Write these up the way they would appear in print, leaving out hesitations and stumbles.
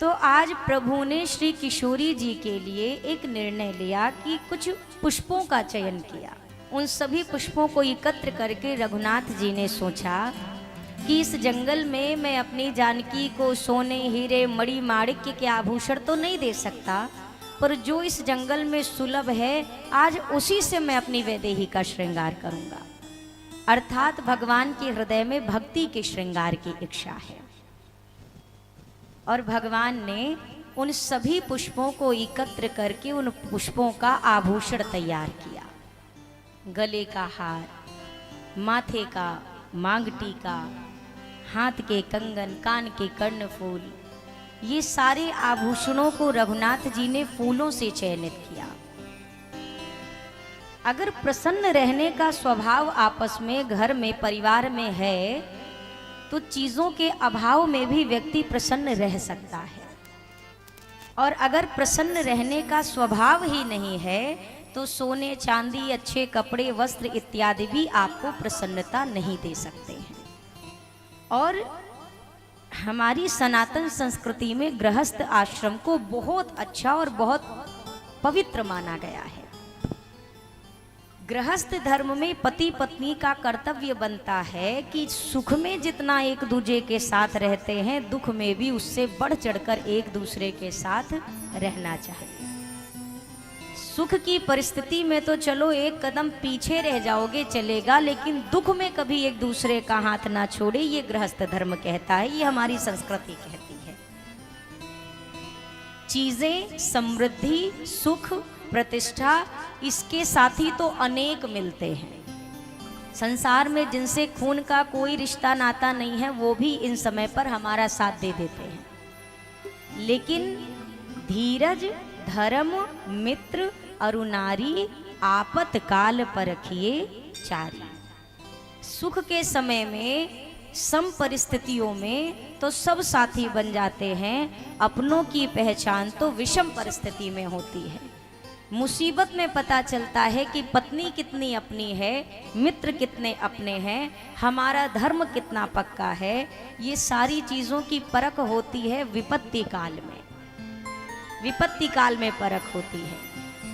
तो आज प्रभु ने श्री किशोरी जी के लिए एक निर्णय लिया कि कुछ पुष्पों का चयन किया। उन सभी पुष्पों को एकत्र करके रघुनाथ जी ने सोचा कि इस जंगल में मैं अपनी जानकी को सोने हीरे मणि माणिक्य के आभूषण तो नहीं दे सकता, पर जो इस जंगल में सुलभ है आज उसी से मैं अपनी वैदेही का श्रृंगार करूंगा। अर्थात भगवान के हृदय में भक्ति के श्रृंगार की इच्छा है। और भगवान ने उन सभी पुष्पों को एकत्र करके उन पुष्पों का आभूषण तैयार किया। गले का हार, माथे का मांग टीका, हाथ के कंगन, कान के कर्णफूल, ये सारे आभूषणों को रघुनाथ जी ने फूलों से चयनित किया। अगर प्रसन्न रहने का स्वभाव आपस में, घर में, परिवार में है तो चीजों के अभाव में भी व्यक्ति प्रसन्न रह सकता है। और अगर प्रसन्न रहने का स्वभाव ही नहीं है तो सोने चांदी, अच्छे कपड़े, वस्त्र इत्यादि भी आपको प्रसन्नता नहीं दे सकते हैं। और हमारी सनातन संस्कृति में गृहस्थ आश्रम को बहुत अच्छा और बहुत पवित्र माना गया है। गृहस्थ धर्म में पति पत्नी का कर्तव्य बनता है कि सुख में जितना एक दूसरे के साथ रहते हैं, दुख में भी उससे बढ़ चढ़कर एक दूसरे के साथ रहना चाहिए। सुख की परिस्थिति में तो चलो एक कदम पीछे रह जाओगे चलेगा, लेकिन दुख में कभी एक दूसरे का हाथ ना छोड़े, ये गृहस्थ धर्म कहता है, ये हमारी संस्कृति कहती है। चीजें, समृद्धि, सुख, प्रतिष्ठा, इसके साथी तो अनेक मिलते हैं। संसार में जिनसे खून का कोई रिश्ता नाता नहीं है वो भी इन समय पर हमारा साथ दे देते हैं, लेकिन धीरज, धर्म, मित्र, अरुनारी, आपतकाल परखिए चारी। सुख के समय में, सम परिस्थितियों में तो सब साथी बन जाते हैं, अपनों की पहचान तो विषम परिस्थिति में होती है। मुसीबत में पता चलता है कि पत्नी कितनी अपनी है, मित्र कितने अपने हैं, हमारा धर्म कितना पक्का है। ये सारी चीज़ों की परख होती है विपत्ति काल में। विपत्ति काल में परख होती है।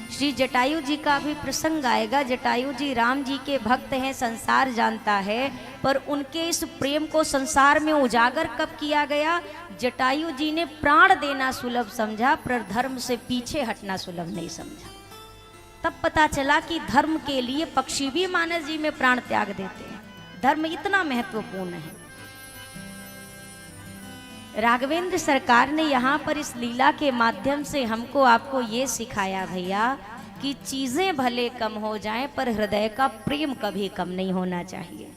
श्री जटायु जी का भी प्रसंग आएगा। जटायु जी राम जी के भक्त हैं, संसार जानता है, पर उनके इस प्रेम को संसार में उजागर कब किया गया? जटायु जी ने प्राण देना सुलभ समझा, पर धर्म से पीछे हटना सुलभ नहीं समझा। तब पता चला कि धर्म के लिए पक्षी भी मानस जी में प्राण त्याग देते हैं। धर्म इतना महत्वपूर्ण है। राघवेंद्र सरकार ने यहाँ पर इस लीला के माध्यम से हमको आपको ये सिखाया भैया कि चीजें भले कम हो जाएं पर हृदय का प्रेम कभी कम नहीं होना चाहिए।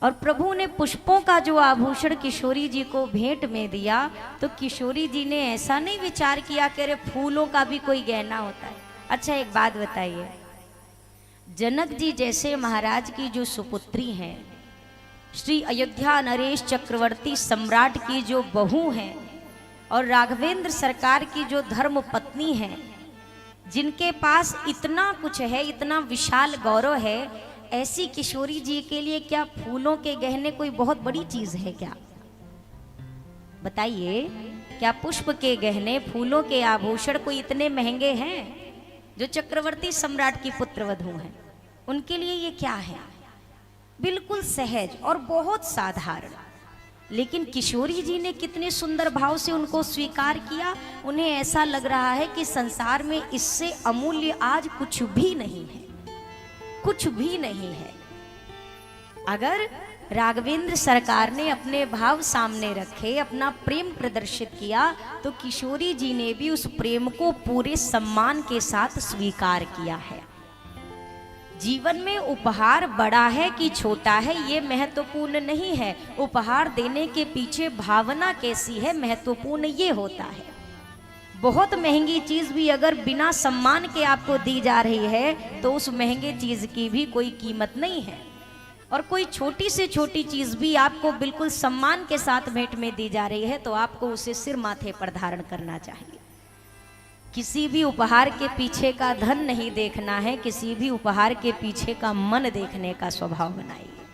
और प्रभु ने पुष्पों का जो आभूषण किशोरी जी को भेंट में दिया तो किशोरी जी ने ऐसा नहीं विचार किया कि अरे फूलों का भी कोई गहना होता है। अच्छा एक बात बताइए, जनक जी जैसे महाराज की जो सुपुत्री हैं, श्री अयोध्या नरेश चक्रवर्ती सम्राट की जो बहू हैं, और राघवेंद्र सरकार की जो धर्म पत्नी हैं, जिनके पास इतना कुछ है, इतना विशाल गौरव है, ऐसी किशोरी जी के लिए क्या फूलों के गहने कोई बहुत बड़ी चीज है क्या? बताइए, क्या पुष्प के गहने, फूलों के आभूषण कोई इतने महंगे हैं? जो चक्रवर्ती सम्राट की पुत्रवधू हैं उनके लिए ये क्या है? बिल्कुल सहज और बहुत साधारण। लेकिन किशोरी जी ने कितने सुंदर भाव से उनको स्वीकार किया। उन्हें ऐसा लग रहा है कि संसार में इससे अमूल्य आज कुछ भी नहीं है, कुछ भी नहीं है। अगर राघवेंद्र सरकार ने अपने भाव सामने रखे, अपना प्रेम प्रदर्शित किया, तो किशोरी जी ने भी उस प्रेम को पूरे सम्मान के साथ स्वीकार किया है। जीवन में उपहार बड़ा है कि छोटा है ये महत्वपूर्ण नहीं है, उपहार देने के पीछे भावना कैसी है महत्वपूर्ण ये होता है। बहुत महंगी चीज भी अगर बिना सम्मान के आपको दी जा रही है तो उस महंगे चीज की भी कोई कीमत नहीं है। और कोई छोटी से छोटी चीज भी आपको बिल्कुल सम्मान के साथ भेंट में दी जा रही है तो आपको उसे सिर माथे पर धारण करना चाहिए। किसी भी उपहार के पीछे का धन नहीं देखना है, किसी भी उपहार के पीछे का मन देखने का स्वभाव बनाइए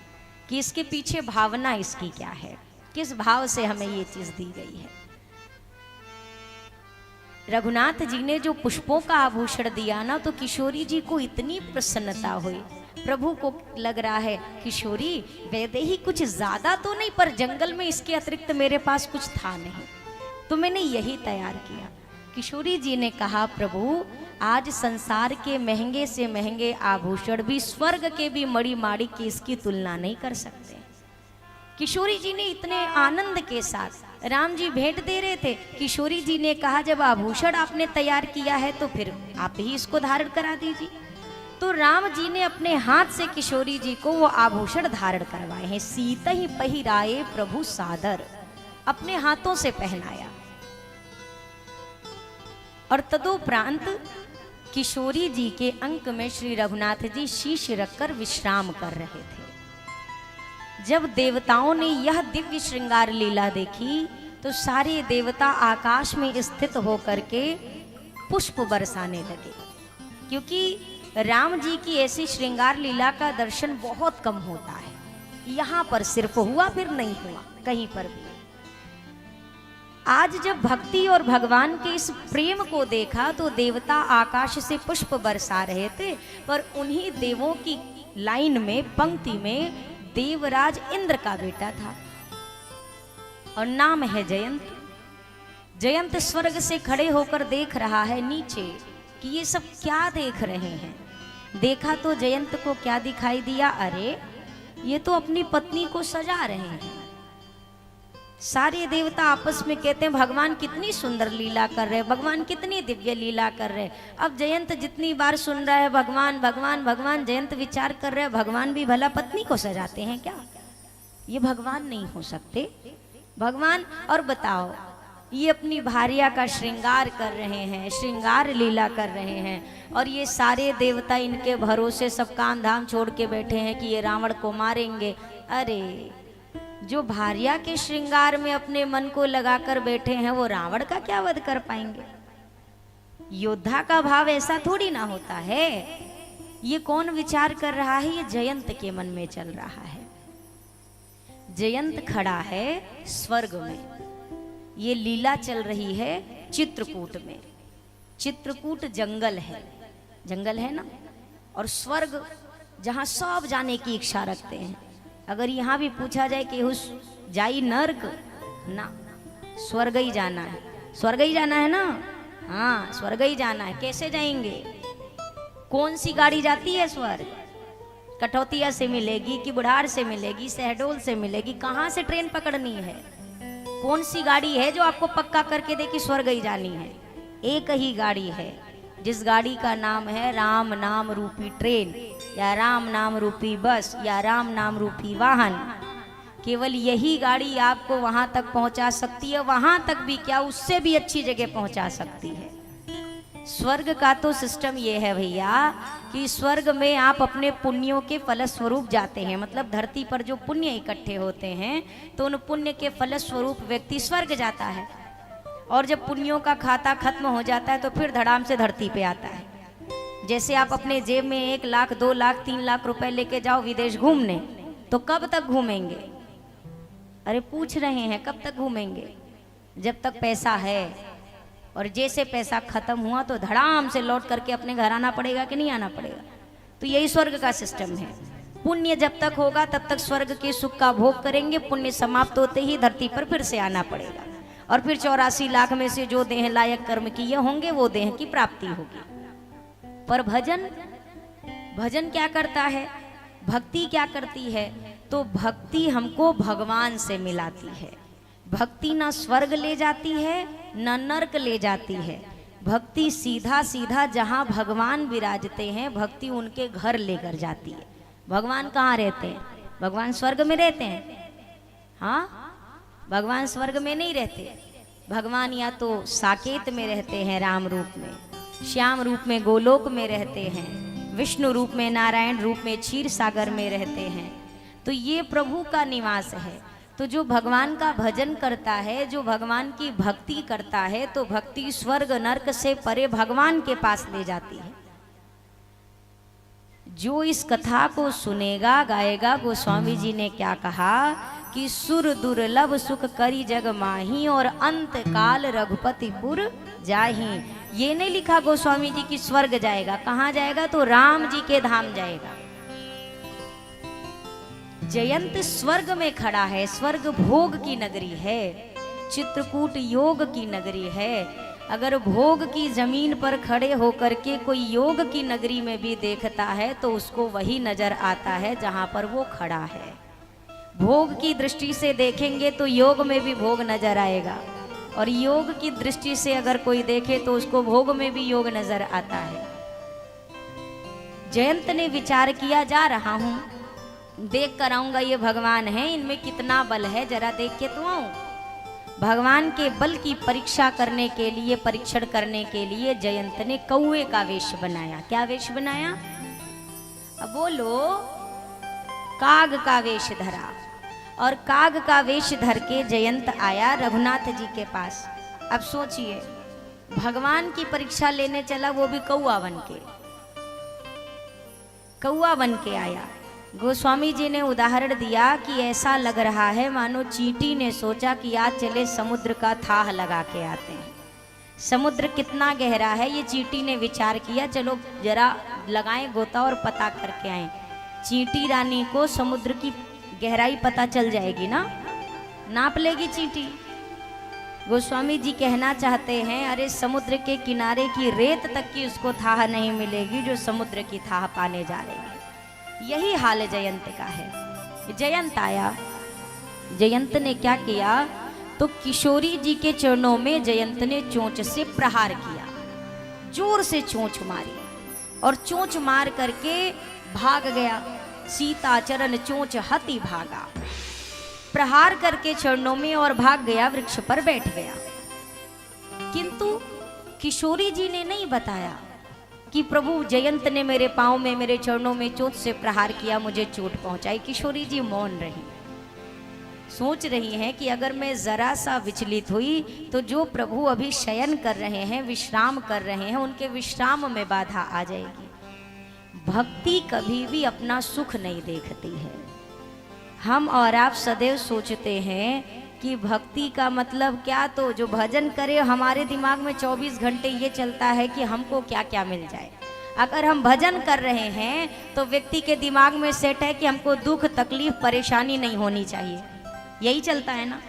कि इसके पीछे भावना इसकी क्या है, किस भाव से हमें ये चीज दी गई है। रघुनाथ जी ने जो पुष्पों का आभूषण दिया ना, तो किशोरी जी को इतनी प्रसन्नता हुई। प्रभु को लग रहा है किशोरी वैदेही कुछ ज्यादा तो नहीं, पर जंगल में इसके अतिरिक्त मेरे पास कुछ था नहीं, तो मैंने यही तैयार किया। किशोरी जी ने कहा प्रभु आज संसार के महंगे से महंगे आभूषण भी, स्वर्ग के भी मणि माणिक की इसकी तुलना नहीं कर सकते। किशोरी जी ने इतने आनंद के साथ, राम जी भेंट दे रहे थे, किशोरी जी ने कहा जब आभूषण आपने तैयार किया है तो फिर आप ही इसको धारण करा दीजिए। तो राम जी ने अपने हाथ से किशोरी जी को वो आभूषण धारण करवाए हैं। सीता ही पहिराए प्रभु सादर, अपने हाथों से पहनाया। और तदुपरांत किशोरी जी के अंक में श्री रघुनाथ जी शीश रखकर विश्राम कर रहे थे। जब देवताओं ने यह दिव्य श्रृंगार लीला देखी तो सारे देवता आकाश में स्थित होकर के पुष्प बरसाने लगे, क्योंकि राम जी की ऐसी श्रृंगार लीला का दर्शन बहुत कम होता है। यहाँ पर सिर्फ हुआ, फिर नहीं हुआ कहीं पर भी। आज जब भक्ति और भगवान के इस प्रेम को देखा तो देवता आकाश से पुष्प बरसा रहे थे, पर उन्हीं देवों की लाइन में, पंक्ति में देवराज इंद्र का बेटा था और नाम है जयंत। जयंत स्वर्ग से खड़े होकर देख रहा है नीचे कि ये सब क्या देख रहे हैं। देखा तो जयंत को क्या दिखाई दिया, अरे ये तो अपनी पत्नी को सजा रहे हैं। सारे देवता आपस में कहते हैं भगवान कितनी सुंदर लीला कर रहे हैं, भगवान कितनी दिव्य लीला कर रहे हैं। अब जयंत जितनी बार सुन रहा है भगवान भगवान भगवान, जयंत विचार कर रहे हैं भगवान भी भला पत्नी को सजाते हैं क्या? ये भगवान नहीं हो सकते भगवान। और बताओ, ये अपनी भार्या का श्रृंगार कर रहे हैं, श्रृंगार लीला कर रहे हैं, और ये सारे देवता इनके भरोसे सब काम धाम छोड़ के बैठे हैं कि ये रावण को मारेंगे। अरे जो भार्या के श्रृंगार में अपने मन को लगाकर बैठे हैं वो रावण का क्या वध कर पाएंगे? योद्धा का भाव ऐसा थोड़ी ना होता है। ये कौन विचार कर रहा है? ये जयंत के मन में चल रहा है। जयंत खड़ा है स्वर्ग में, ये लीला चल रही है चित्रकूट में। चित्रकूट जंगल है, जंगल है ना, और स्वर्ग जहां सब जाने की इच्छा रखते हैं। अगर यहाँ भी पूछा जाए कि उस जाई नर्क ना, स्वर्ग ही जाना है, स्वर्ग ही जाना है ना, हाँ स्वर्ग ही जाना है। कैसे जाएंगे? कौन सी गाड़ी जाती है स्वर्ग? कठौतिया से मिलेगी कि बुढ़ार से मिलेगी, शहडोल से मिलेगी? कहाँ से ट्रेन पकड़नी है? कौन सी गाड़ी है जो आपको पक्का करके दे कि स्वर्ग ही जानी है? एक ही गाड़ी है जिस गाड़ी का नाम है राम नाम रूपी ट्रेन, या राम नाम रूपी बस, या राम नाम रूपी वाहन। केवल यही गाड़ी आपको वहां तक पहुंचा सकती है, वहां तक भी क्या, उससे भी अच्छी जगह पहुंचा सकती है। स्वर्ग का तो सिस्टम ये है भैया कि स्वर्ग में आप अपने पुण्यों के फलस्वरूप जाते हैं। मतलब धरती पर जो पुण्य इकट्ठे होते हैं तो उन पुण्य के फलस्वरूप व्यक्ति स्वर्ग जाता है, और जब पुण्यों का खाता खत्म हो जाता है तो फिर धड़ाम से धरती पे आता है। जैसे आप अपने जेब में 1 लाख 2 लाख 3 लाख रुपए लेके जाओ विदेश घूमने, तो कब तक घूमेंगे? अरे पूछ रहे हैं कब तक घूमेंगे? जब तक पैसा है, और जैसे पैसा खत्म हुआ तो धड़ाम से लौट करके अपने घर आना पड़ेगा कि नहीं आना पड़ेगा? तो यही स्वर्ग का सिस्टम है। पुण्य जब तक होगा तब तक स्वर्ग के सुख का भोग करेंगे, पुण्य समाप्त होते ही धरती पर फिर से आना पड़ेगा, और फिर 84 लाख में से जो देह लायक कर्म किए होंगे वो देह की प्राप्ति होगी। पर भजन क्या करता है, भक्ति क्या करती है? तो भक्ति हमको भगवान से मिलाती है। भक्ति ना स्वर्ग ले जाती है ना नर्क ले जाती है। भक्ति सीधा सीधा जहाँ भगवान विराजते हैं, भक्ति उनके घर लेकर जाती है। भगवान कहाँ रहते हैं? भगवान स्वर्ग में रहते हैं? हाँ, भगवान स्वर्ग में नहीं रहते। भगवान या तो साकेत में रहते हैं राम रूप में, श्याम रूप में गोलोक में रहते हैं, विष्णु रूप में नारायण रूप में क्षीर सागर में रहते हैं। तो ये प्रभु का निवास है। तो जो भगवान का भजन करता है, जो भगवान की भक्ति करता है, तो भक्ति स्वर्ग नर्क से परे भगवान के पास ले जाती है। जो इस कथा को सुनेगा गाएगा, गोस्वामी जी ने क्या कहा कि सुर दुर्लभ सुख करी जग माही, और अंत काल रघुपतिपुर जाही। ये नहीं लिखा गोस्वामी जी की स्वर्ग जाएगा, कहाँ जाएगा? तो राम जी के धाम जाएगा। जयंत स्वर्ग में खड़ा है, स्वर्ग भोग की नगरी है, चित्रकूट योग की नगरी है। अगर भोग की जमीन पर खड़े होकर के कोई योग की नगरी में भी देखता है तो उसको वही नजर आता है जहां पर वो खड़ा है। भोग की दृष्टि से देखेंगे तो योग में भी भोग नजर आएगा, और योग की दृष्टि से अगर कोई देखे तो उसको भोग में भी योग नजर आता है। जयंत ने विचार किया, जा रहा हूं, देख कर आऊंगा ये भगवान है, इनमें कितना बल है, जरा देख के तो आऊं। भगवान के बल की परीक्षा करने के लिए, परीक्षण करने के लिए जयंत ने कौए का वेश बनाया। क्या वेश बनाया? अब बोलो। काग का वेश धरा, और काग का वेश धर के जयंत आया रघुनाथ जी के पास। अब सोचिए, भगवान की परीक्षा लेने चला, वो भी कौआ बन के, कौआ बन के आया। गोस्वामी जी ने उदाहरण दिया कि ऐसा लग रहा है मानो चींटी ने सोचा कि आज चले समुद्र का थाह लगा के आते हैं। समुद्र कितना गहरा है ये चींटी ने विचार किया, चलो जरा लगाएं गोता और पता करके आए। चींटी रानी को समुद्र की गहराई पता चल जाएगी ना, नाप लेगी चींटी। गोस्वामी जी कहना चाहते हैं, अरे समुद्र के किनारे की रेत तक की उसको थाह नहीं मिलेगी जो समुद्र की थाह पाने जा रही है। यही हाल जयंत का है। जयंत आया, जयंत ने क्या किया? तो किशोरी जी के चरणों में जयंत ने चोंच से प्रहार किया, जोर से चोंच मारी, और चोंच मार करके भाग गया। सीता चरण चोंच हति भागा, प्रहार करके चरणों में और भाग गया, वृक्ष पर बैठ गया। किंतु किशोरी जी ने नहीं बताया कि प्रभु जयंत ने मेरे पांव में, मेरे चरणों में चोट से प्रहार किया, मुझे चोट पहुंचाई। किशोरी जी मौन रही, सोच रही हैं कि अगर मैं जरा सा विचलित हुई तो जो प्रभु अभी शयन कर रहे हैं, विश्राम कर रहे हैं, उनके विश्राम में बाधा आ जाएगी। भक्ति कभी भी अपना सुख नहीं देखती है। हम और आप सदैव सोचते हैं कि भक्ति का मतलब क्या, तो जो भजन करे हमारे दिमाग में 24 घंटे ये चलता है कि हमको क्या क्या मिल जाए। अगर हम भजन कर रहे हैं तो व्यक्ति के दिमाग में सेट है कि हमको दुख, तकलीफ, परेशानी नहीं होनी चाहिए, यही चलता है ना।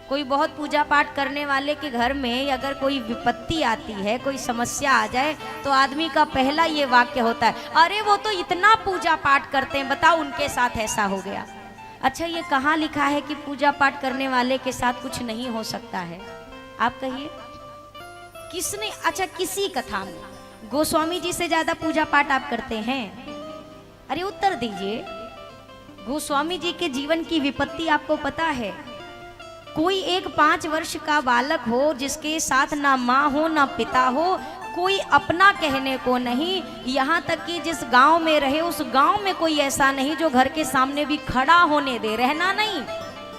कोई बहुत पूजा पाठ करने वाले के घर में अगर कोई विपत्ति आती है, कोई समस्या आ जाए, तो आदमी का पहला ये वाक्य होता है, अरे वो तो इतना पूजा पाठ करते हैं, बताओ उनके साथ ऐसा हो गया। अच्छा, ये कहाँ लिखा है कि पूजा पाठ करने वाले के साथ कुछ नहीं हो सकता है? आप कहिए, किसने? अच्छा, किसी कथा में गोस्वामी जी से ज्यादा पूजा पाठ आप करते हैं? अरे उत्तर दीजिए। गोस्वामी जी के जीवन की विपत्ति आपको पता है? कोई एक 5 वर्ष का बालक हो जिसके साथ ना माँ हो ना पिता हो, कोई अपना कहने को नहीं, यहाँ तक कि जिस गांव में रहे उस गांव में कोई ऐसा नहीं जो घर के सामने भी खड़ा होने दे, रहना नहीं,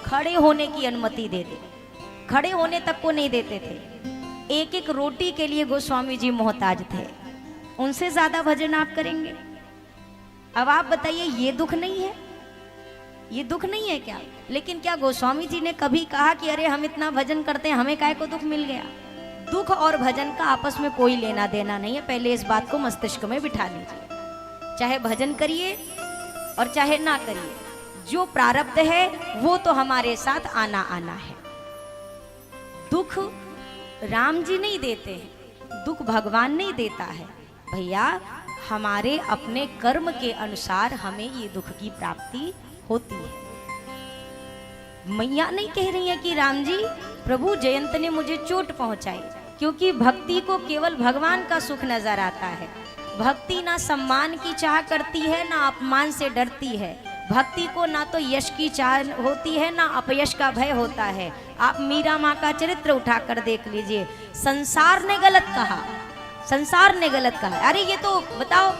खड़े होने की अनुमति दे दे। खड़े होने तक को नहीं देते थे। एक एक रोटी के लिए गोस्वामी जी मोहताज थे। उनसे ज्यादा भजन आप करेंगे? अब आप बताइए, ये दुख नहीं है? ये दुख नहीं है क्या? लेकिन क्या गोस्वामी जी ने कभी कहा कि अरे हम इतना भजन करते हैं, हमें काहे को दुख मिल गया? दुख और भजन का आपस में कोई लेना देना नहीं है। पहले इस बात को मस्तिष्क में बिठा लीजिए। चाहे भजन करिए और चाहे ना करिए, जो प्रारब्ध है वो तो हमारे साथ आना आना है। दुख राम जी नहीं देते हैं, दुख भगवान नहीं देता है भैया। हमारे अपने कर्म के अनुसार हमें ये दुख की प्राप्ति होती है। मैया नहीं कह रही है कि राम जी, प्रभु जयंत ने मुझे चोट पहुंचाई, क्योंकि भक्ति को केवल भगवान का सुख नजर आता है। भक्ति ना सम्मान की चाह करती है, ना अपमान से डरती है। भक्ति को ना तो यश की चाह होती है, ना अपयश का भय होता है। आप मीरा माँ का चरित्र उठाकर देख लीजिए। संसार ने गलत कहा, संसार ने गलत कहा, अरे ये तो बताओ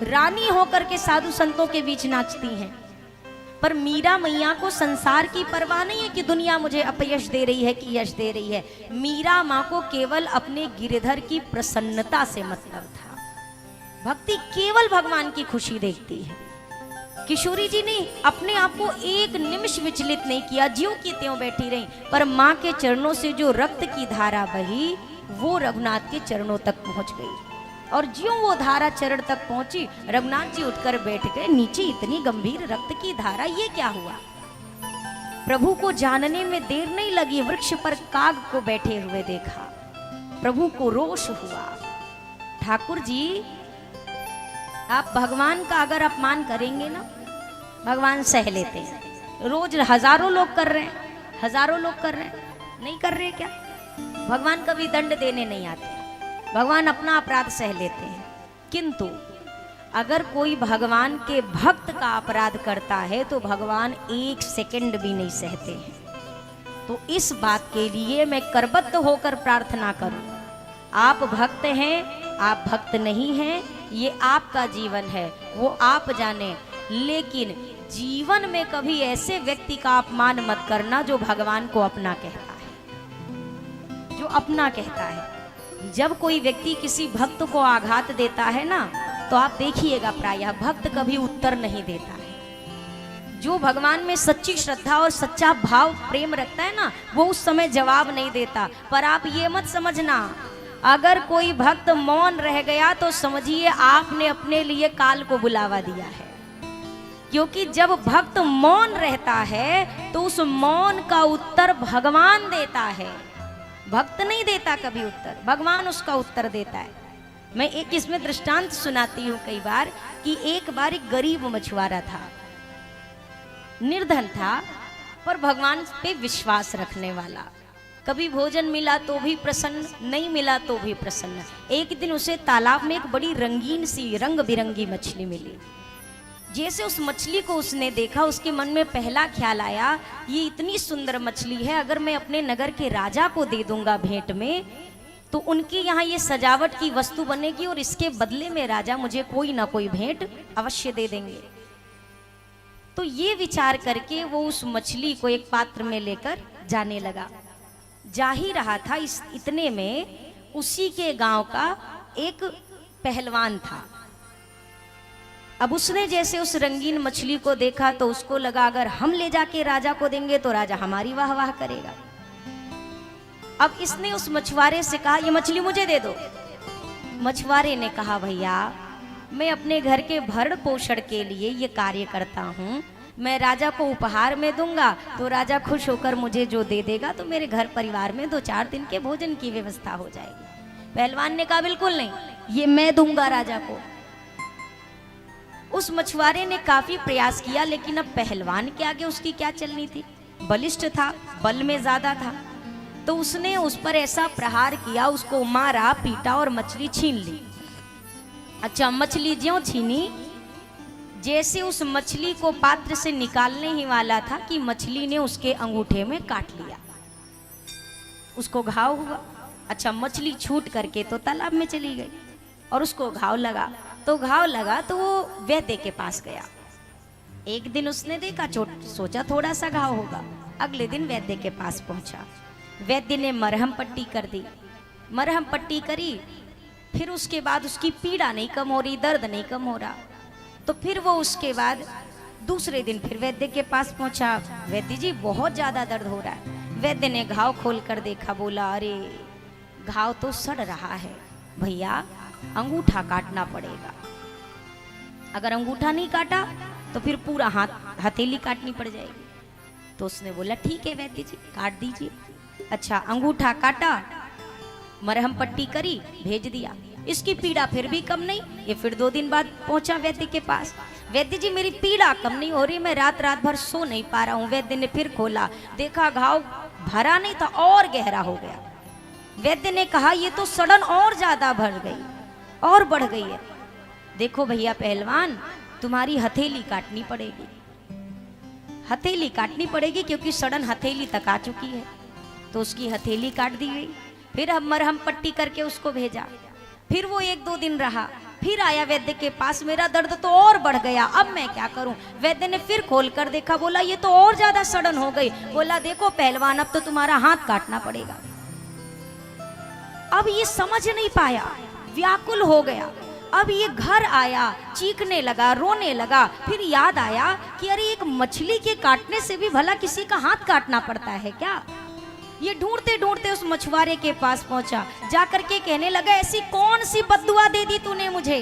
रानी होकर के साधु संतों के बीच नाचती हैं, पर मीरा मैया को संसार की परवाह नहीं है कि दुनिया मुझे अपयश दे रही है कि यश दे रही है। मीरा माँ को केवल अपने गिरधर की प्रसन्नता से मतलब था। भक्ति केवल भगवान की खुशी देखती है। किशोरी जी ने अपने आप को एक निमिष विचलित नहीं किया, ज्यों की त्यों बैठी रही, पर माँ के चरणों से जो रक्त की धारा बही वो रघुनाथ के चरणों तक पहुंच गई। और ज्यों वो धारा चरण तक पहुंची, रघुनाथ जी उठकर बैठ गए। नीचे इतनी गंभीर रक्त की धारा, ये क्या हुआ? प्रभु को जानने में देर नहीं लगी, वृक्ष पर काग को बैठे हुए देखा। प्रभु को रोष हुआ। ठाकुर जी, आप भगवान का अगर अपमान करेंगे ना, भगवान सह लेते हैं। रोज हजारों लोग कर रहे हैं, हजारों लोग कर रहे हैं, नहीं कर रहे क्या? भगवान कभी दंड देने नहीं आते, भगवान अपना अपराध सह लेते हैं। किंतु अगर कोई भगवान के भक्त का अपराध करता है तो भगवान एक सेकंड भी नहीं सहते हैं। तो इस बात के लिए मैं करबद्ध होकर प्रार्थना करूं, आप भक्त हैं, आप भक्त नहीं हैं, ये आपका जीवन है, वो आप जाने। लेकिन जीवन में कभी ऐसे व्यक्ति का अपमान मत करना जो भगवान को अपना कहता है, जो अपना कहता है। जब कोई व्यक्ति किसी भक्त को आघात देता है ना, तो आप देखिएगा प्रायः भक्त कभी उत्तर नहीं देता है। जो भगवान में सच्ची श्रद्धा और सच्चा भाव प्रेम रखता है ना, वो उस समय जवाब नहीं देता। पर आप ये मत समझना, अगर कोई भक्त मौन रह गया तो समझिए आपने अपने लिए काल को बुलावा दिया है। क्योंकि जब भक्त मौन रहता है तो उस मौन का उत्तर भगवान देता है, भक्त नहीं देता कभी उत्तर, भगवान उसका उत्तर देता है। मैं एक इसमें दृष्टांत सुनाती हूँ कई बार कि एक बार एक गरीब मछुआरा था, निर्धन था, पर भगवान पे विश्वास रखने वाला। कभी भोजन मिला तो भी प्रसन्न, नहीं मिला तो भी प्रसन्न। एक दिन उसे तालाब में एक बड़ी रंगीन सी रंग बिरंगी मछली मिली। जैसे उस मछली को उसने देखा, उसके मन में पहला ख्याल आया, ये इतनी सुंदर मछली है, अगर मैं अपने नगर के राजा को दे दूंगा भेंट में, तो उनके यहाँ ये सजावट की वस्तु बनेगी और इसके बदले में राजा मुझे कोई ना कोई भेंट अवश्य दे देंगे। तो ये विचार करके वो उस मछली को एक पात्र में लेकर जाने लगा। जा ही रहा था, इतने में उसी के गांव का एक पहलवान था। अब उसने जैसे उस रंगीन मछली को देखा तो उसको लगा अगर हम ले जाके राजा को देंगे तो राजा हमारी वाह वाह करेगा। अब इसने उस मछुआरे से कहा, ये मछली मुझे दे दो। मछुआरे ने कहा, भैया मैं अपने घर के भरण पोषण के लिए ये कार्य करता हूँ, मैं राजा को उपहार में दूंगा तो राजा खुश होकर मुझे जो दे देगा तो मेरे घर परिवार में 2-4 दिन के भोजन की व्यवस्था हो जाएगी। पहलवान ने कहा, बिल्कुल नहीं, ये मैं दूंगा राजा को। उस मछुआरे ने काफी प्रयास किया, लेकिन अब पहलवान के आगे उसकी क्या चलनी थी, बलिष्ठ था, बल में ज्यादा था। तो उसने उस पर ऐसा प्रहार किया, उसको मारा, पीटा और मछली छीन ली। अच्छा, मछली ज्यों छीनी, जैसे उस मछली को पात्र से निकालने ही वाला था कि मछली ने उसके अंगूठे में काट लिया, उसको घाव हुआ। अच्छा, मछली छूट करके तो तालाब में चली गई और उसको घाव लगा। तो घाव लगा तो वो वैद्य के पास गया। एक दिन उसने देखा, सोचा थोड़ा सा घाव होगा। अगले दिन वैद्य के पास पहुंचा, वैद्य ने मरहम पट्टी कर दी, मरहम पट्टी करी। फिर उसके बाद उसकी पीड़ा नहीं कम हो रही, दर्द नहीं कम हो रहा। तो फिर वो उसके बाद दूसरे दिन फिर वैद्य के पास पहुंचा, वैद्य जी बहुत ज्यादा दर्द हो रहा है। वैद्य ने घाव खोल कर देखा, बोला, अरे घाव तो सड़ रहा है, भैया अंगूठा काटना पड़ेगा। अगर अंगूठा नहीं काटा तो फिर पूरा हाथ हथेली काटनी पड़ जाएगी। तो उसने बोला, ठीक है वैद्य जी, काट दीजिए। अच्छा, अंगूठा काटा, मरहम पट्टी करी, भेज दिया। इसकी पीड़ा फिर भी कम नहीं। ये फिर 2 दिन बाद पहुंचा वैद्य के पास, वैद्य जी मेरी पीड़ा कम नहीं हो रही, मैं रात भर सो नहीं पा रहा हूँ। वैद्य ने फिर खोला, देखा घाव भरा नहीं था और गहरा हो गया। वैद्य ने कहा, ये तो सड़न और ज्यादा भर गई और बढ़ गई है। देखो भैया पहलवान, तुम्हारी हथेली काटनी पड़ेगी, हथेली काटनी पड़ेगी, क्योंकि सड़न हथेली तक आ चुकी है। तो उसकी हथेली काट दी गई। फिर हम मरहम पट्टी करके उसको भेजा। फिर वो 1-2 दिन रहा, फिर आया वैद्य के पास, मेरा दर्द तो और बढ़ गया, अब मैं क्या करूं। वैद्य ने फिर खोल कर देखा, बोला ये तो और ज्यादा सड़न हो गई। बोला, देखो पहलवान, अब तो तुम्हारा हाथ काटना पड़ेगा। अब ये समझ नहीं पाया, व्याकुल हो गया। अब ये घर आया, चीखने लगा, रोने लगा। फिर याद आया कि अरे एक मछली के काटने से भी भला किसी का हाथ काटना पड़ता है क्या। ये ढूंढते ढूंढते उस मछुआरे के पास पहुंचा, जाकर के कहने लगा ऐसी कौन सी बद्दुआ दे दी तूने मुझे,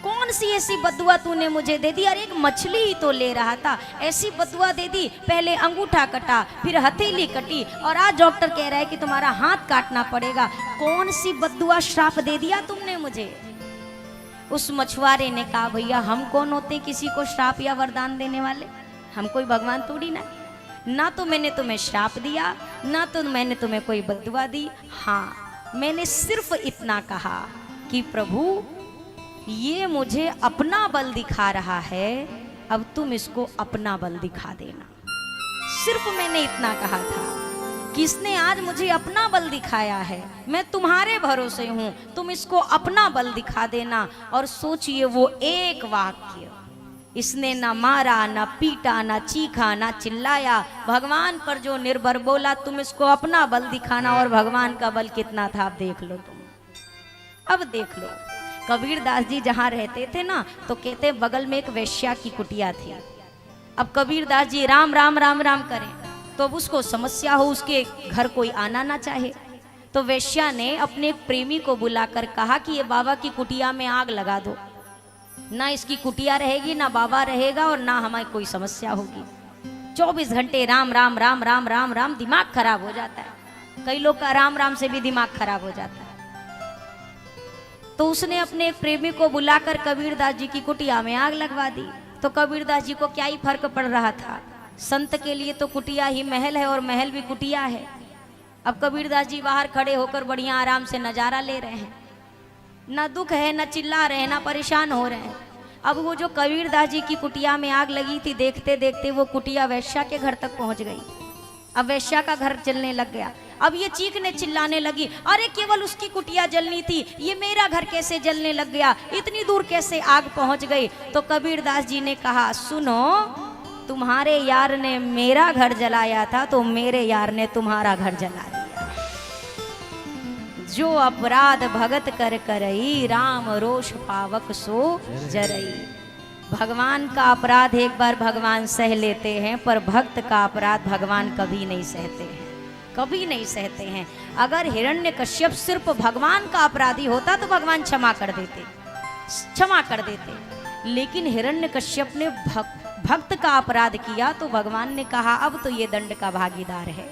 कौन सी ऐसी बद्दुआ तूने मुझे दे दी, अरे एक मछली ही तो ले रहा था, ऐसी बद्दुआ दे दी, पहले अंगूठा कटा फिर हथेली कटी और आज डॉक्टर कह रहा है कि तुम्हारा हाथ काटना पड़ेगा, कौन सी बद्दुआ श्राप दे दिया तुमने मुझे। उस मछुआरे ने कहा भैया हम कौन होते किसी को श्राप या वरदान देने वाले, हम कोई भगवान थोड़ी ना तो मैंने तुम्हें श्राप दिया ना तो मैंने तुम्हें कोई बद्दुआ दी, हाँ मैंने सिर्फ इतना कहा कि प्रभु ये मुझे अपना बल दिखा रहा है, अब तुम इसको अपना बल दिखा देना। सिर्फ मैंने इतना कहा था कि इसने आज मुझे अपना बल दिखाया है, मैं तुम्हारे भरोसे हूं, तुम इसको अपना बल दिखा देना। और सोचिए वो एक वाक्य, इसने ना मारा ना पीटा ना चीखा ना चिल्लाया, भगवान पर जो निर्भर बोला तुम इसको अपना बल दिखाना, और भगवान का बल कितना था अब देख लो तुम। अब देख लो कबीरदास जी जहाँ रहते थे ना तो कहते बगल में एक वेश्या की कुटिया थी। अब कबीरदास जी राम राम राम राम करें तो अब उसको समस्या हो, उसके घर कोई आना ना चाहे, तो वेश्या ने अपने प्रेमी को बुलाकर कहा कि ये बाबा की कुटिया में आग लगा दो, ना इसकी कुटिया रहेगी ना बाबा रहेगा और ना हमारी कोई समस्या होगी। 24 घंटे राम राम राम राम राम राम, दिमाग खराब हो जाता है, कई लोग का राम राम से भी दिमाग खराब हो जाता है। तो उसने अपने प्रेमी को बुलाकर कबीरदास जी की कुटिया में आग लगवा दी। तो कबीरदास जी को क्या ही फर्क पड़ रहा था, संत के लिए तो कुटिया ही महल है और महल भी कुटिया है। अब कबीरदास जी बाहर खड़े होकर बढ़िया आराम से नजारा ले रहे हैं, ना दुख है ना चिल्ला रहे हैं ना परेशान हो रहे हैं। अब वो जो कबीरदास जी की कुटिया में आग लगी थी, देखते देखते वो कुटिया वैश्या के घर तक पहुंच गई। अब वैश्या का घर जलने लग गया। अब ये चीखने चिल्लाने लगी, अरे केवल उसकी कुटिया जलनी थी, ये मेरा घर कैसे जलने लग गया, इतनी दूर कैसे आग पहुंच गई। तो कबीरदास जी ने कहा सुनो, तुम्हारे यार ने मेरा घर जलाया था तो मेरे यार ने तुम्हारा घर जला दिया। जो अपराध भगत कर करई, राम रोष पावक सो जरई। भगवान का अपराध एक बार भगवान सह लेते हैं, पर भक्त का अपराध भगवान कभी नहीं सहते हैं, कभी नहीं सहते हैं। अगर हिरण्यकश्यप सिर्फ भगवान का अपराधी होता तो भगवान क्षमा कर देते, लेकिन हिरण्यकश्यप ने भक्त का अपराध किया तो भगवान ने कहा अब तो ये दंड का भागीदार है।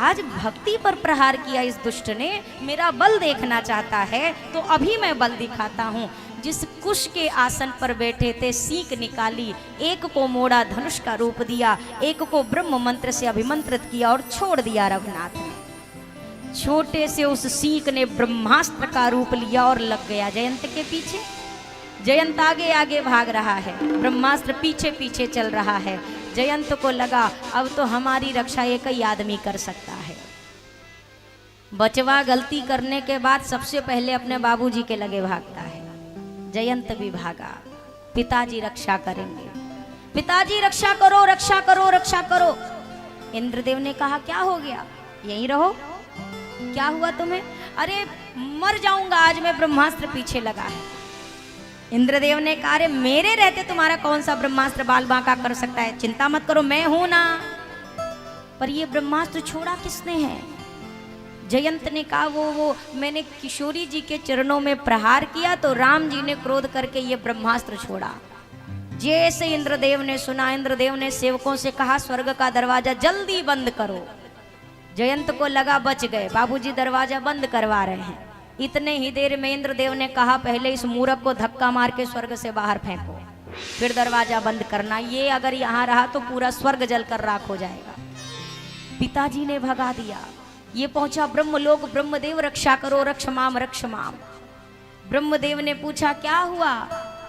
आज भक्ति पर प्रहार किया इस दुष्ट ने, मेरा बल देखना चाहता है तो अभी मैं बल दिखाता हूँ। जिस कुश के आसन पर बैठे थे सीख निकाली, एक को मोड़ा धनुष का रूप दिया, एक को ब्रह्म मंत्र से अभिमंत्रित किया और छोड़ दिया रघुनाथ ने। छोटे से उस सीख ने ब्रह्मास्त्र का रूप लिया और लग गया जयंत के पीछे। जयंत आगे आगे भाग रहा है, ब्रह्मास्त्र पीछे पीछे चल रहा है। जयंत को लगा अब तो हमारी रक्षा एक ही आदमी कर सकता है। बचवा गलती करने के बाद सबसे पहले अपने बाबूजी के लगे भागता है। जयंत भी भागा, पिताजी रक्षा करेंगे, पिताजी रक्षा करो रक्षा करो रक्षा करो। इंद्रदेव ने कहा क्या हो गया, यहीं रहो, क्या हुआ तुम्हें? अरे मर जाऊंगा आज मैं, ब्रह्मास्त्र पीछे लगा है। इंद्रदेव ने कहा अरे मेरे रहते तुम्हारा कौन सा ब्रह्मास्त्र बाल बांका कर सकता है, चिंता मत करो मैं हूं ना। पर ये ब्रह्मास्त्र छोड़ा किसने है? जयंत ने कहा वो मैंने किशोरी जी के चरणों में प्रहार किया तो राम जी ने क्रोध करके ये ब्रह्मास्त्र छोड़ा। जैसे इंद्रदेव ने सुना, इंद्रदेव ने सेवकों से कहा स्वर्ग का दरवाजा जल्दी बंद करो। जयंत को लगा बच गए, बाबूजी दरवाजा बंद करवा रहे हैं। इतने ही देर में इंद्रदेव ने कहा पहले इस मूर्ख को धक्का मार के स्वर्ग से बाहर फेंको, फिर दरवाजा बंद करना, ये अगर यहाँ रहा तो पूरा स्वर्ग जलकर राख हो जाएगा। पिताजी ने भगा दिया। ये पहुंचा ब्रह्मलोक, ब्रह्मदेव रक्षा करो रक्ष माम रक्ष माम। ब्रह्मदेव ने पूछा क्या हुआ?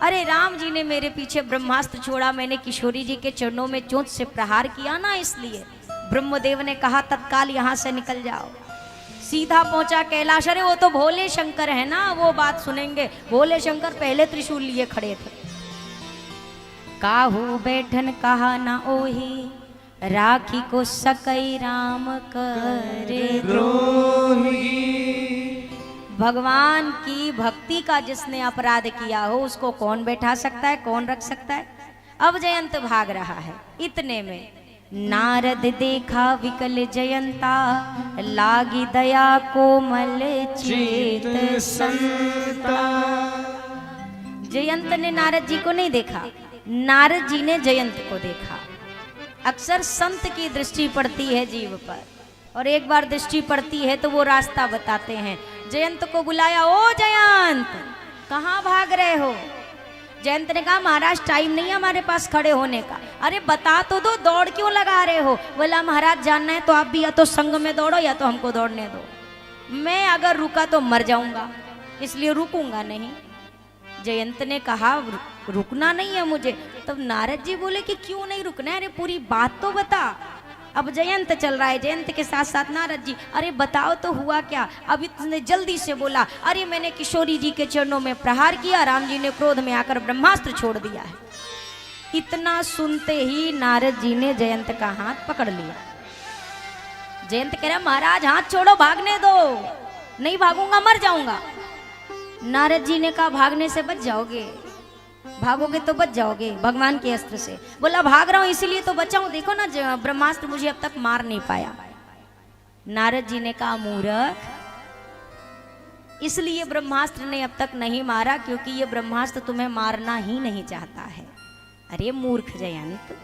अरे राम जी ने मेरे पीछे ब्रह्मास्त्र छोड़ा, मैंने किशोरी जी के चरणों में चोंच से प्रहार किया ना, इसलिए। ब्रह्मदेव ने कहा तत्काल यहाँ से निकल जाओ। सीधा पहुंचा कैलाश। अरे वो तो भोले शंकर है ना, वो बात सुनेंगे। भोले शंकर पहले त्रिशूल लिए खड़े थे। काहू बैठन कहा ना ओही, राखी को सकई राम करे द्रोही। भगवान की भक्ति का जिसने अपराध किया हो उसको कौन बैठा सकता है, कौन रख सकता है? अब जयंत भाग रहा है। इतने में नारद देखा विकल जयंता, लागी दया कोमल चेत संता। जयंत ने नारद जी को नहीं देखा, नारद जी ने जयंत को देखा। अक्सर संत की दृष्टि पड़ती है जीव पर, और एक बार दृष्टि पड़ती है तो वो रास्ता बताते हैं। जयंत को बुलाया, ओ जयंत कहाँ भाग रहे हो? जयंत ने कहा महाराज टाइम नहीं है हमारे पास खड़े होने का। अरे बता तो दो, दौड़ क्यों लगा रहे हो? बोला महाराज जानना है तो आप भी या तो संग में दौड़ो या तो हमको दौड़ने दो। मैं अगर रुका तो मर जाऊंगा, इसलिए रुकूंगा नहीं। जयंत ने कहा रुकना नहीं है मुझे। तब नारद जी बोले कि क्यों नहीं रुकना है? अरे पूरी बात तो बता। अब जयंत चल रहा है, जयंत के साथ साथ नारद जी। अरे बताओ तो हुआ क्या? अब इतने जल्दी से बोला, अरे मैंने किशोरी जी के चरणों में प्रहार किया, राम जी ने क्रोध में आकर ब्रह्मास्त्र छोड़ दिया है। इतना सुनते ही नारद जी ने जयंत का हाथ पकड़ लिया। जयंत कह रहा महाराज हाथ छोड़ो, भागने दो। नहीं भागूंगा, मर जाऊंगा। नारद जी ने कहा भागने से बच जाओगे, भागोगे तो बच जाओगे भगवान के अस्त्र से। बोला भाग रहा हूं इसीलिए तो बचाऊं, देखो ना ब्रह्मास्त्र मुझे अब तक मार नहीं पाया। नारद जी ने कहा मूर्ख, इसलिए ब्रह्मास्त्र ने अब तक नहीं मारा क्योंकि ये ब्रह्मास्त्र तुम्हें मारना ही नहीं चाहता है। अरे मूर्ख जयंत,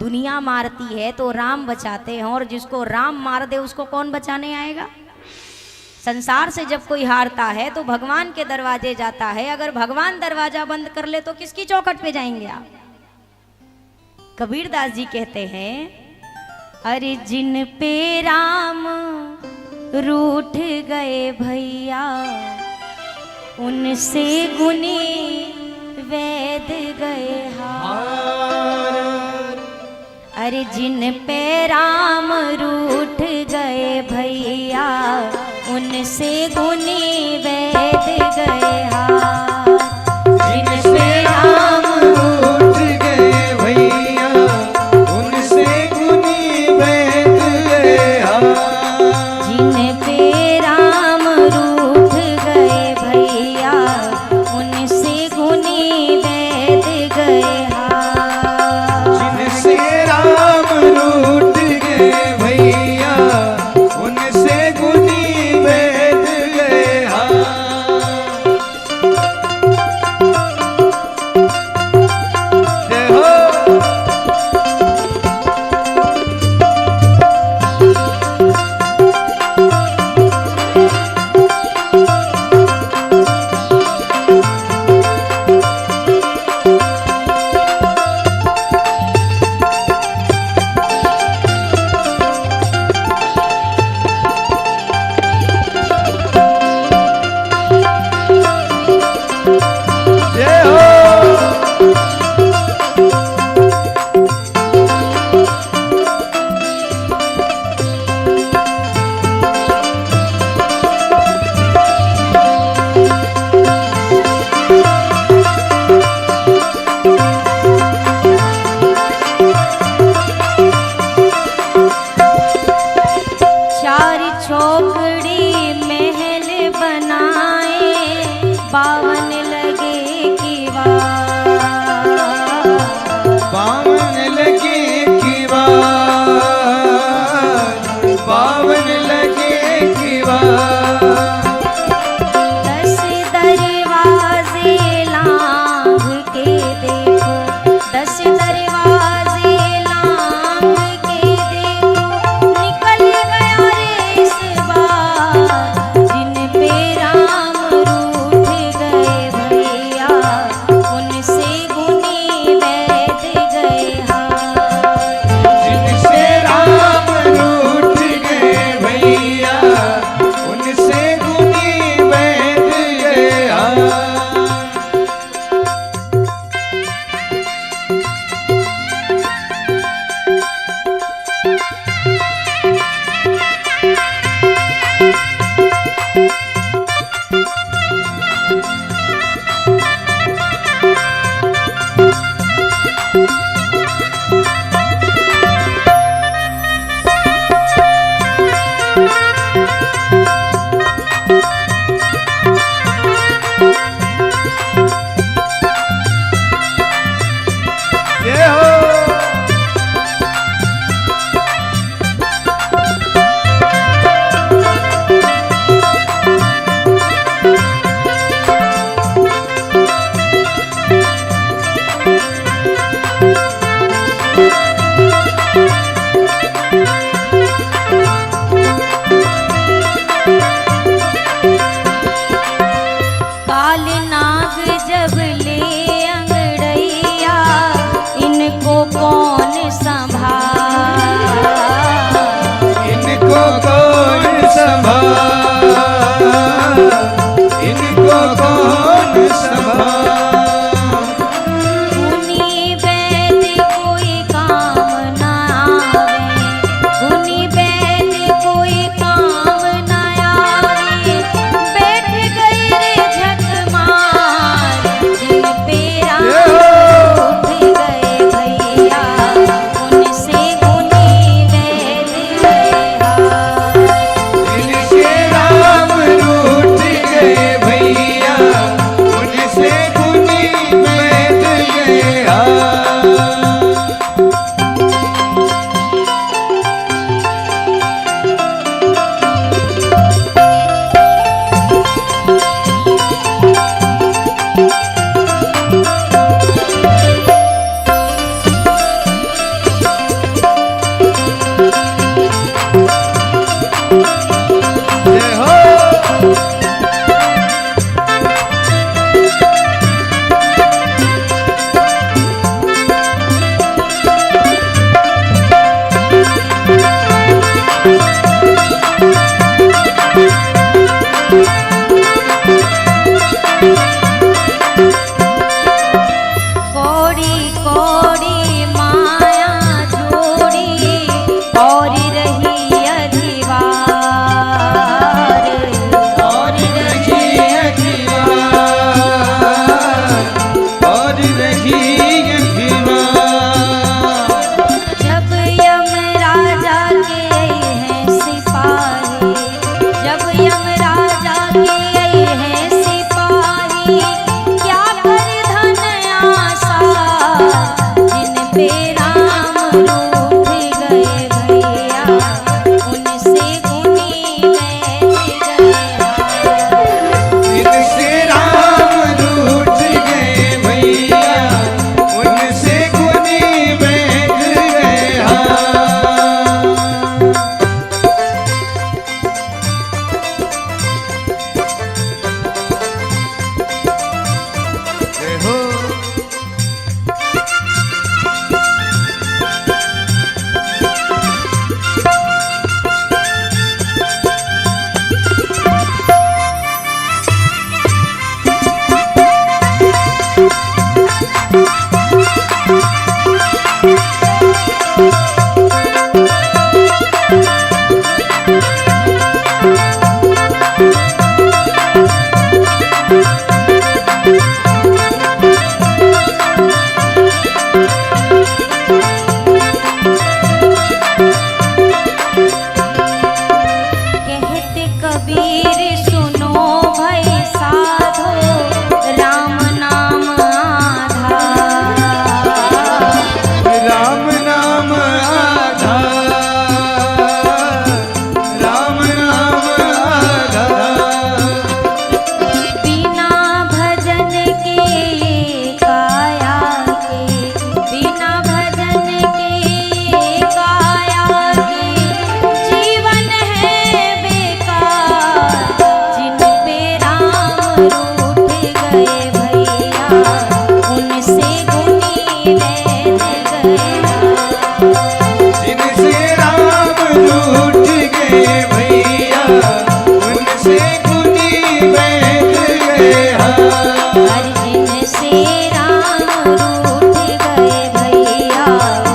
दुनिया मारती है तो राम बचाते हैं, और जिसको राम मार दे उसको कौन बचाने आएगा? संसार से जब कोई हारता है तो भगवान के दरवाजे जाता है। अगर भगवान दरवाजा बंद कर ले तो किसकी चौखट पे जाएंगे आप? कबीरदास जी कहते हैं, अरे जिन पे राम रूठ गए भैया, उनसे गुनी वेद गए हार। अरे जिन पे राम रूठ गए भैया, उनसे गुनी वेद गए हार। जिनसे राम रूठ गए भैया, उनसे गुनी वेद गए हार। जिन पे राम रूठ गए भैया, उनसे गुनी वेद गए हार। जिनसे राम रूठ गए भैया, उनसे गुनी कबीर सुनो भई साधो, राम नाम आधार। राम नाम आधार, राम नाम आधार। बिना भजन के काया के, बिना भजन के काया के जीवन है बेकार। जिन पे राम रूठ गए भैया, उनसे गुनी वैद गया। जिनसे राम रूठ गए भैया, उनसे गुनी वैद गया। हर जिनसे राम रूठ गए भैया,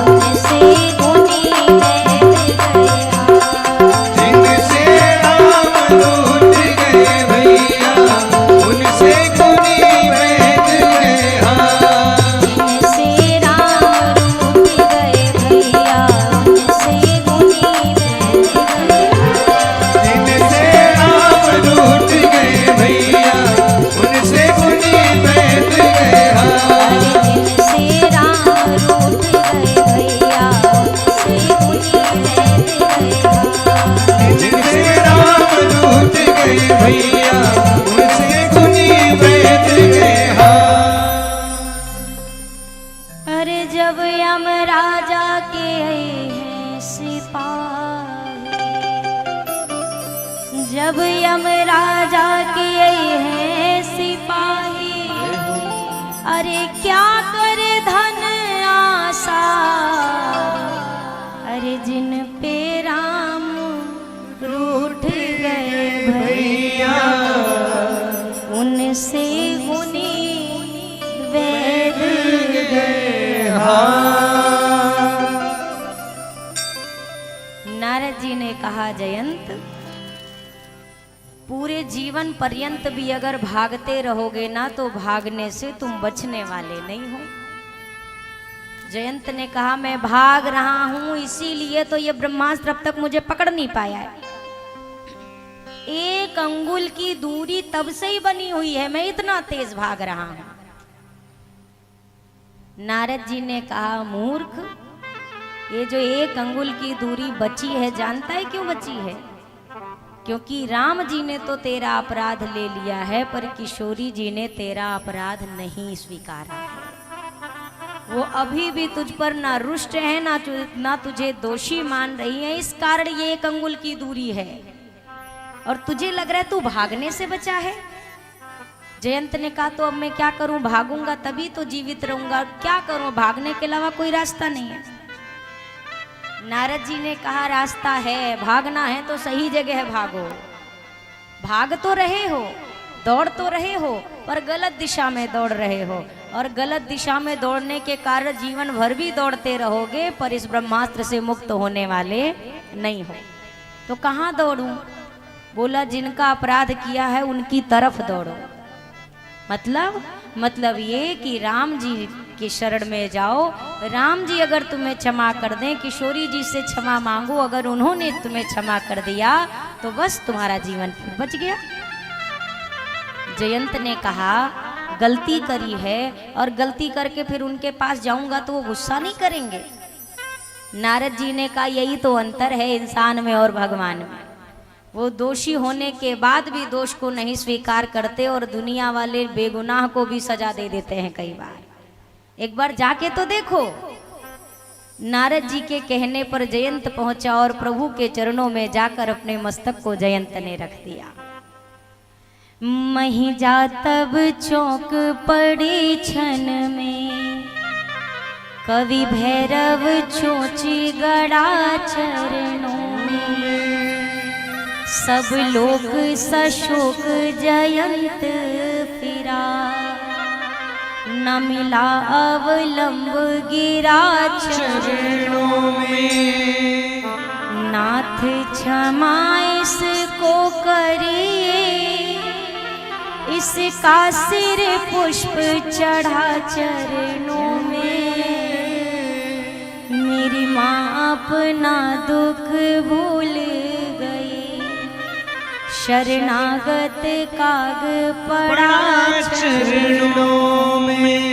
उनसे गुनी वैद गया। जिनसे राम रूठ गए भैया, उनसे गुनी वैद गया। जिनसे राम रूठ गए भैया, उनसे गुनी वैद गया। जिनसे राम रूठ गए भैया, उनसे गुनी वैद गया। जिनसे राम रूठ गए भैया, उनसे गुनी वैद गया। जिनसे राम रूठ गए भैया, उनसे गुनी वैद गया। अरे जब यमराजा के हैं सिपाही, जब यमराजा के हैं सिपाही, अरे क्या करे धन आशा। अरे जिन पे राम रूठ गए भैया, उनसे गुनी वैद गया। नारद जी ने कहा, जयंत पूरे जीवन पर्यंत भी अगर भागते रहोगे ना, तो भागने से तुम बचने वाले नहीं हो। जयंत ने कहा, मैं भाग रहा हूं, इसीलिए तो ये ब्रह्मास्त्र अब तक मुझे पकड़ नहीं पाया है। एक अंगुल की दूरी तब से ही बनी हुई है, मैं इतना तेज भाग रहा हूं। नारद जी ने कहा, मूर्ख, ये जो एक अंगुल की दूरी बची है, जानता है क्यों बची है? क्योंकि राम जी ने तो तेरा अपराध ले लिया है, पर किशोरी जी ने तेरा अपराध नहीं स्वीकारा है। वो अभी भी तुझ पर ना रुष्ट है, ना तुझे दोषी मान रही है। इस कारण ये एक अंगुल की दूरी है, और तुझे लग रहा है तू भागने से बचा है। जयंत ने कहा, तो अब मैं क्या करूं? भागूंगा तभी तो जीवित रहूंगा, क्या करूं? भागने के अलावा कोई रास्ता नहीं है। नारद जी ने कहा, रास्ता है, भागना है तो सही जगह भागो। भाग तो रहे हो, दौड़ तो रहे हो, पर गलत दिशा में दौड़ रहे हो, और गलत दिशा में दौड़ने के कारण जीवन भर भी दौड़ते रहोगे, पर इस ब्रह्मास्त्र से मुक्त होने वाले नहीं हो। तो कहाँ दौड़ूं? बोला, जिनका अपराध किया है उनकी तरफ दौड़ो। मतलब ये कि राम जी के शरण में जाओ। राम जी अगर तुम्हें क्षमा कर दें, किशोरी जी से क्षमा मांगो, अगर उन्होंने तुम्हें क्षमा कर दिया तो बस तुम्हारा जीवन फिर बच गया। जयंत ने कहा, गलती करी है, और गलती करके फिर उनके पास जाऊंगा तो वो गुस्सा नहीं करेंगे। नारद जी ने कहा, यही तो अंतर है इंसान में और भगवान में। वो दोषी होने के बाद भी दोष को नहीं स्वीकार करते, और दुनिया वाले बेगुनाह को भी सजा दे देते हैं कई बार। एक बार जाके तो देखो। नारद जी के कहने पर जयंत पहुंचा, और प्रभु के चरणों में जाकर अपने मस्तक को जयंत ने रख दिया। मही जा तब चौक पड़ी छन में, कवि भैरव चोची गड़ा चरणों में। सब लोग सशोक जयंत फिरा, न मिला अवलंब गिरा चरणों में। नाथ क्षमा इसको करिए, इसका सिर पुष्प चढ़ा चरणों में। मेरी माँ अपना दुख भूल गई, शरणागत काग पड़ा चरणों में।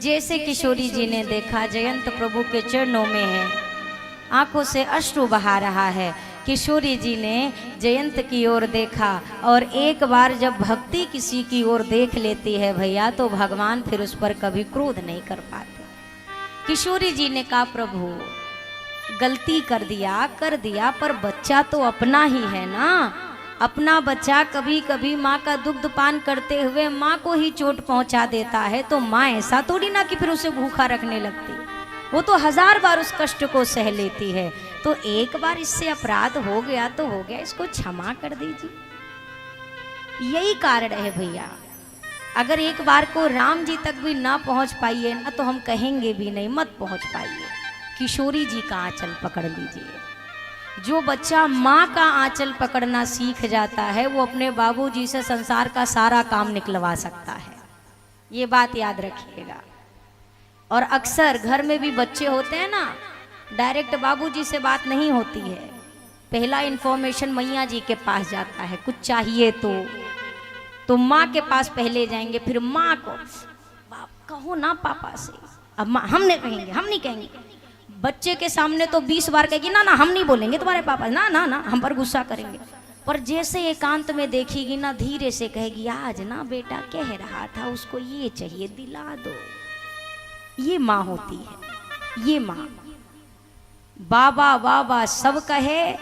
जैसे किशोरी जी ने देखा जयंत प्रभु के चरणों में है, आंखों से अश्रु बहा रहा है। किशोरी जी ने जयंत की ओर देखा, और एक बार जब भक्ति किसी की ओर देख लेती है भैया, तो भगवान फिर उस पर कभी क्रोध नहीं कर पाते। किशोरी जी ने कहा प्रभु गलती कर दिया, पर बच्चा तो अपना ही है ना। अपना बच्चा कभी कभी माँ का दुग्ध पान करते हुए माँ को ही चोट पहुँचा देता है, तो माँ ऐसा थोड़ी ना कि फिर उसे भूखा रखने लगती, वो तो 1000 बार उस कष्ट को सह लेती है। तो एक बार इससे अपराध हो गया तो हो गया, इसको क्षमा कर दीजिए। यही कारण है भैया, अगर एक बार को राम जी तक भी ना पहुंच पाइए ना, तो हम कहेंगे भी नहीं मत पहुंच पाइए। किशोरी जी का आंचल पकड़ लीजिए। जो बच्चा माँ का आंचल पकड़ना सीख जाता है, वो अपने बाबूजी से संसार का सारा काम निकलवा सकता है। ये बात याद रखिएगा। और अक्सर घर में भी बच्चे होते हैं ना, डायरेक्ट बाबूजी से बात नहीं होती है, पहला इन्फॉर्मेशन मैया जी के पास जाता है। कुछ चाहिए तो माँ के पास पहले जाएंगे, फिर माँ को कहो ना पापा से। अब माँ हम नहीं कहेंगे। बच्चे के सामने तो 20 बार कहेगी ना हम नहीं बोलेंगे तुम्हारे पापा, ना हम पर गुस्सा करेंगे। पर जैसे एकांत में देखेगी ना, धीरे से कहेगी आज ना बेटा कह रहा था उसको ये चाहिए, दिला दो। ये माँ होती है। ये माँ बाबा बाबा सब कहे,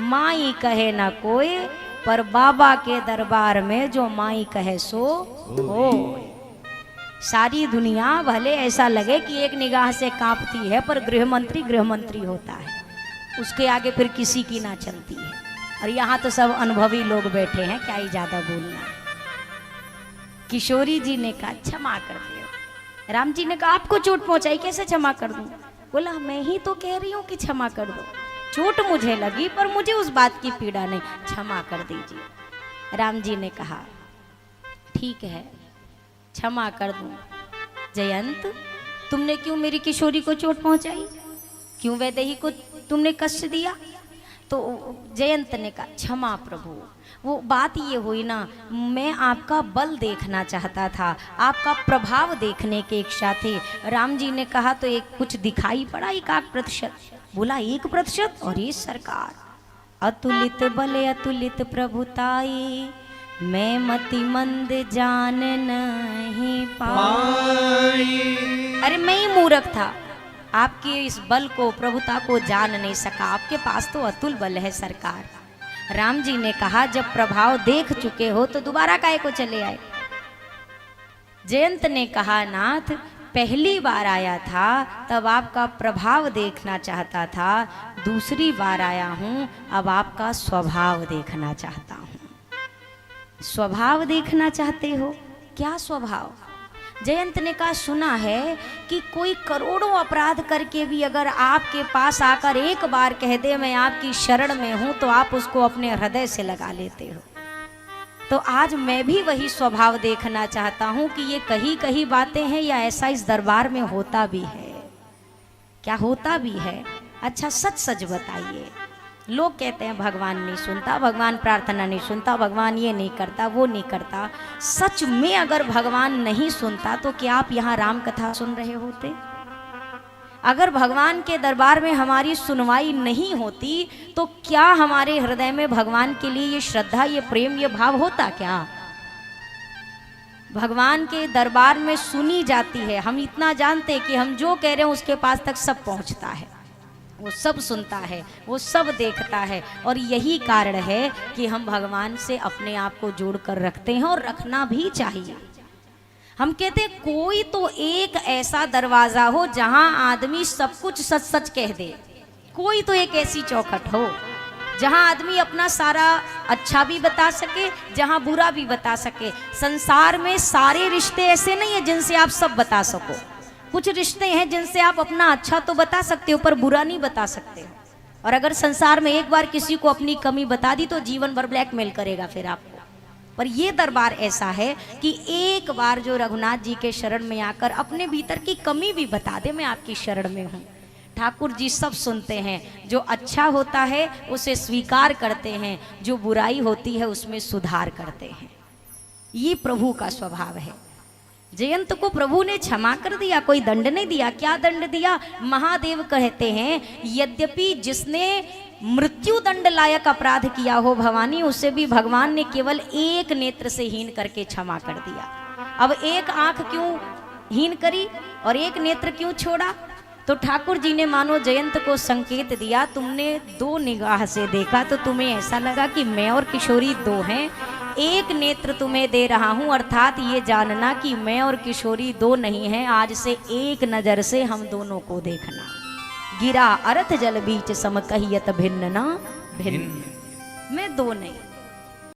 माई कहे ना कोई, पर बाबा के दरबार में जो माई कहे सो हो। सारी दुनिया भले ऐसा लगे कि एक निगाह से कांपती है, पर गृह मंत्री होता है, उसके आगे फिर किसी की ना चलती है। और यहाँ तो सब अनुभवी लोग बैठे हैं, क्या ही ज्यादा बोलना है। किशोरी जी ने कहा क्षमा कर दो। राम जी ने कहा आपको चोट पहुंचाई, कैसे क्षमा कर दूं? बोला मैं ही तो कह रही हूं कि क्षमा कर दो, चोट मुझे लगी पर मुझे उस बात की पीड़ा नहीं, क्षमा कर दीजिए। राम जी ने कहा ठीक है क्षमा कर दूं। जयंत तुमने क्यों मेरी किशोरी को चोट पहुंचाई, क्यों वैदेही को तुमने कष्ट दिया? तो जयंत ने कहा क्षमा प्रभु, वो बात ये हुई ना, मैं आपका बल देखना चाहता था, आपका प्रभाव देखने की इच्छा थी। राम जी ने कहा तो एक कुछ दिखाई पड़ा 1%। बोला 1%? और ये सरकार अतुलित बल अतुलित प्रभुताई, मैं मति मंद जान नहीं पाई। अरे मैं ही मूर्ख था, आपके इस बल को प्रभुता को जान नहीं सका, आपके पास तो अतुल बल है सरकार। राम जी ने कहा जब प्रभाव देख चुके हो तो दोबारा काहे को चले आए? जयंत ने कहा नाथ पहली बार आया था तब आपका प्रभाव देखना चाहता था, दूसरी बार आया हूं अब आपका स्वभाव देखना चाहता हूं। स्वभाव देखना चाहते हो? क्या स्वभाव? जयंत ने कहा सुना है कि कोई करोड़ों अपराध करके भी अगर आपके पास आकर एक बार कह दे मैं आपकी शरण में हूं, तो आप उसको अपने हृदय से लगा लेते हो। तो आज मैं भी वही स्वभाव देखना चाहता हूं कि ये कही कही बातें हैं या ऐसा इस दरबार में होता भी है? क्या होता भी है? अच्छा सच सच बताइए। लोग कहते हैं भगवान नहीं सुनता, भगवान प्रार्थना नहीं सुनता, भगवान ये नहीं करता वो नहीं करता। सच में अगर भगवान नहीं सुनता तो क्या आप यहाँ राम कथा सुन रहे होते? अगर भगवान के दरबार में हमारी सुनवाई नहीं होती तो क्या हमारे हृदय में भगवान के लिए ये श्रद्धा, ये प्रेम, ये भाव होता क्या? भगवान के दरबार में सुनी जाती है। हम इतना जानते हैं कि हम जो कह रहे हैं उसके पास तक सब पहुंचता है, वो सब सुनता है, वो सब देखता है। और यही कारण है कि हम भगवान से अपने आप को जोड़ कर रखते हैं और रखना भी चाहिए। हम कहते हैं कोई तो एक ऐसा दरवाजा हो जहां आदमी सब कुछ सच सच कह दे, कोई तो एक ऐसी चौखट हो जहां आदमी अपना सारा अच्छा भी बता सके, जहां बुरा भी बता सके। संसार में सारे रिश्ते ऐसे नहीं है जिनसे आप सब बता सको। कुछ रिश्ते हैं जिनसे आप अपना अच्छा तो बता सकते हो पर बुरा नहीं बता सकते। और अगर संसार में एक बार किसी को अपनी कमी बता दी तो जीवन भर ब्लैकमेल करेगा फिर आपको। पर ये दरबार ऐसा है कि एक बार जो रघुनाथ जी के शरण में आकर अपने भीतर की कमी भी बता दे मैं आपकी शरण में हूँ, ठाकुर जी सब सुनते हैं। जो अच्छा होता है उसे स्वीकार करते हैं, जो बुराई होती है उसमें सुधार करते हैं। ये प्रभु का स्वभाव है। जयंत को प्रभु ने क्षमा कर दिया, कोई दंड नहीं दिया। क्या दंड दिया? महादेव कहते हैं यद्यपि जिसने मृत्यु दंड लायक अपराध किया हो भवानी, उसे भी भगवान ने केवल एक नेत्र से हीन करके क्षमा कर दिया। अब एक आंख क्यों हीन करी और एक नेत्र क्यों छोड़ा? तो ठाकुर जी ने मानो जयंत को संकेत दिया, तुमने दो निगाह से देखा तो तुम्हें ऐसा लगा कि मैं और किशोरी दो हैं, एक नेत्र तुम्हें दे रहा हूं, अर्थात ये जानना कि मैं और किशोरी दो नहीं हैं, आज से एक नजर से हम दोनों को देखना। गिरा अर्थ जल बीच सम कहियत भिन्न ना भिन्न, मैं दो नहीं।